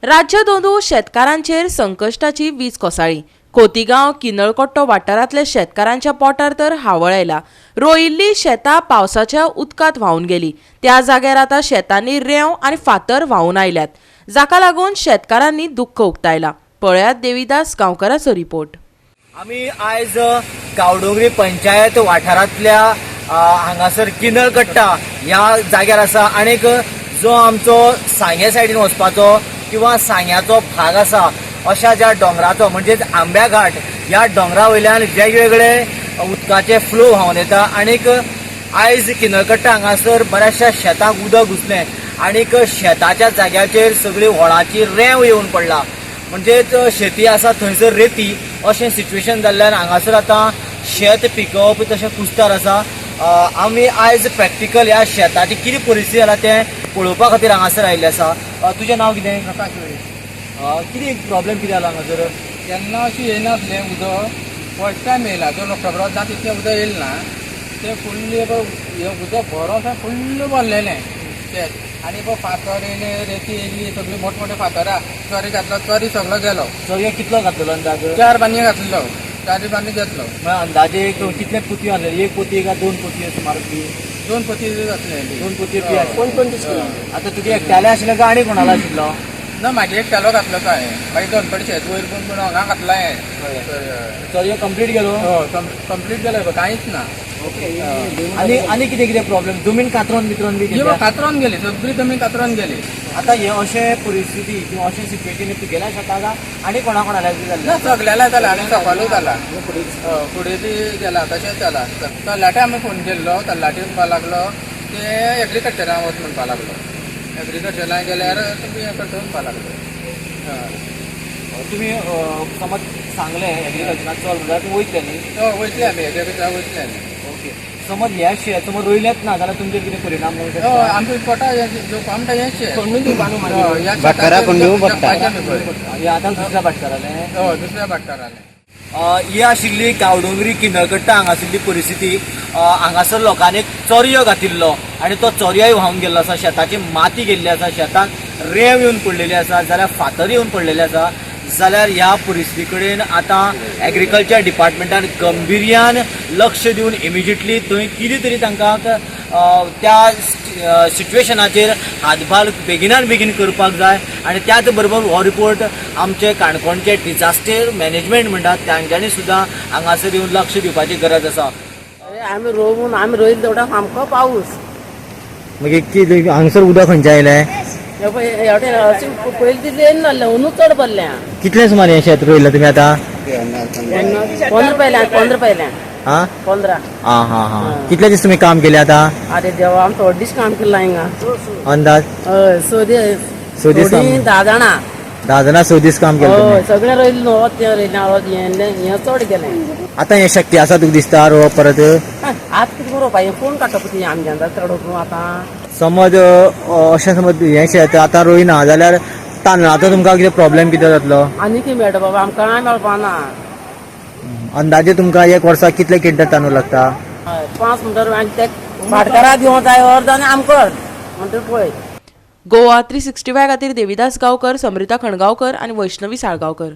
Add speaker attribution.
Speaker 1: राज्य दोंदू शेतकारांचेर संकश्टाची वीज कोसळ्ळी। खोतीगांव किनळकोट्टो वाठारांतल्या शेतकारांच्या पोटार तर हावळ आयला। रोयिल्ली शेतां पावसाच्या उदकांत व्हांवन गेली। त्या जाग्यार आतां शेतांनी रेंव आनी फातर व्हांवन आयल्यात, जाका लागून शेतकारांनी दुख्ख उक्तायला। पळयात देविदास गांवकाराचो रिपोर्ट।
Speaker 2: आमी आयज गांवडोंगरी पंचायत वाठारांतल्या हांगासर किनळकट्टा ह्या जाग्यार आसा। आनीक जो आमचो सांगे सायडीन वचपाचो किंवा सांग्याचो भाग आसा अशा ज्या डोंगराचो म्हणजे आंब्या घाट ह्या डोंगरा वयल्यान वेगवेगळे उदकाचे फ्लो व्हांवन येता। आनीक आयज किनळकट्टा हांगासर बऱ्याचशा शेतांक उदक घुसलें आनीक शेताच्या जाग्याचेर सगळी व्हळाची रेंव येवन पडला। म्हणजेच शेती आसा थंयसर रेती अशें सिच्युएशन जाल्ल्यान हांगासर आतां शेत पिकवप तशें कुस्तार आसा। आमी आयज प्रॅक्टिकल ह्या शेताची कितें परिस्थिती जाला तें पळोवपा खातीर हांगासर आयिल्ले आसा। तुजें नांव कितें?
Speaker 3: प्रकाश वेळे।
Speaker 2: कितें प्रॉब्लेम कितें जाला हांगासर?
Speaker 3: केन्ना अशें येयनासलें उदक, फर्स्ट टायम येयला। जो फेब्रुवारी जाता तितलें उदक येयलें ना, तें फुल्ल हें उदक भरोन फुल्ल भरलेलें शेत। आनी फातर येयले, रेती येयली, सगळी मोठमोठे फातरां, चरी घातलो, चरी सगळो गेलो।
Speaker 2: चरयो कितलो घातलेलो अंदाज?
Speaker 3: 4 बांदये घातलेलो, 4 बांदये घेतलो।
Speaker 2: म्हळ्यार अंदाजे कितले पोती आहले? एक पोती काय 2 पोती सुमार बी?
Speaker 3: 2 पोती घातले।
Speaker 2: 2 पोती बी आतां तुगे एकट्याले आशिल्ले काय आनी कोणाला आशिल्लो?
Speaker 3: ना, म्हागे एक केलो घातलो काय, मागीर गणपती शेत वयर पूण हांगा घातला हें।
Speaker 2: चरयो कंप्लीट गेलो?
Speaker 3: कंप्लीट गेलो, कांयच ना।
Speaker 2: आनी कितें कितें प्रॉब्लेम? जमीन कातरोन बितरोन बी गेली?
Speaker 3: कातरोन गेली, सगळी जमीन कातरोन गेली।
Speaker 2: आतां हे अशें परिस्थिती किंवा अशें सिच्युएशन तुगेल्या शेताक आनी कोणाकोणाल्या बी जालें?
Speaker 3: ना, सगळ्याला जाला आनी सकलूय जाला, फुडें बी गेला, तशेंच जाला। तरणाटे आमी फोन केल्लो, तरणाटे म्हणपा लागलो ते एग्रीकल्चरान वच म्हणपा लागलो। एग्रीकल्चरान गेल्यार तुमी हें करता म्हणपा लागलो।
Speaker 2: तुमी समज सांगलें एग्रीकल्चरान चल म्हणल्यार तुमी वयतले न्ही?
Speaker 3: वयतले आमी एग्रीकल्चरान वयतले आमी।
Speaker 2: ओके, समज ह्या शेत समज रोयलेच ना जाल्यार तुमचेर कितें परिणाम जावंक शकता?
Speaker 3: आमचे पोटा जो आमटा हें शेत
Speaker 2: हे आतां दुसऱ्या भाटकारालें?
Speaker 3: दुसऱ्या भाटकारालें।
Speaker 2: ही आशिल्ली गांवडोंगरी किनळकट्टा हांगासरली परिस्थिती। हांगासर लोकांनी चरयो घातिल्लो आनी तो चरयोय व्हांवन गेल्लो आसा। शेताची माती गेल्ली आसा, शेतांक रेंव येवन पडलेली आसा, जाल्यार फातर येवन पडलेले आसा। जाल्यार ह्या परिस्थिती कडेन आतां एग्रीकल्चर डिपार्टमेंटान गंभीर्यान लक्ष दिवन इमिजिएटली थंय कितें तरी तांकां त्या सिच्युएशनाचेर हातभार बेगिनान बेगीन करपाक जाय। आनी त्याच बरोबर हो रिपोर्ट आमचे काणकोणचे डिजास्टर मॅनेजमेंट म्हणटात तांच्यांनी सुद्दां हांगासर येवन लक्ष दिवपाची गरज आसा।
Speaker 4: आमी रोयले तेवढा सामको पाऊस।
Speaker 2: मागीर कितें हांगसर उदक खंयचे आयलें?
Speaker 4: पयलीं तितलें नासलें, अंदूच चड भरलें।
Speaker 2: कितले सुमार हें शेत रोयलें तुमी आतां?
Speaker 4: 15 पयल्यां।
Speaker 2: आं
Speaker 4: 15।
Speaker 2: आं हां हां। कितले दीस तुमी काम केलें आतां?
Speaker 4: आरे देवा, आमी थोडे दीस काम केलां हिंगा।
Speaker 2: अंदाज?
Speaker 4: हय, 10 दीस 10 जाणां।
Speaker 2: 10 जाणां 6 दीस काम केलें तुमी?
Speaker 4: हय, सगळें रोयलें न्हू, तें रोयलें, हें चड गेलें।
Speaker 2: आतां हें शक्य आसा तुका दिसता रोवप परत?
Speaker 4: आतां कितें करप, हें कोण काडटो ती आमच्या चडप न्हू आतां।
Speaker 2: समज अशें समज हें शेत आतां रोयना जाल्यार तांदळाचो तुमकां कितें प्रॉब्लेम कितें जातलो?
Speaker 4: आनी कितें मेळटा बाबा, आमकां कांय मेळपाना।
Speaker 2: अंदाजे तुमकां एक वर्साक कितले क्विंटल तांदूळ लागता?
Speaker 4: 5 म्हणटर आनी ते भाटकाराक दिवं जाय अर्द आनी आमकां म्हणटा पळय।
Speaker 1: गोवा 365 खातीर देविदास गांवकर, समृता खणगांवकर आनी वैष्णवी साळगांवकर।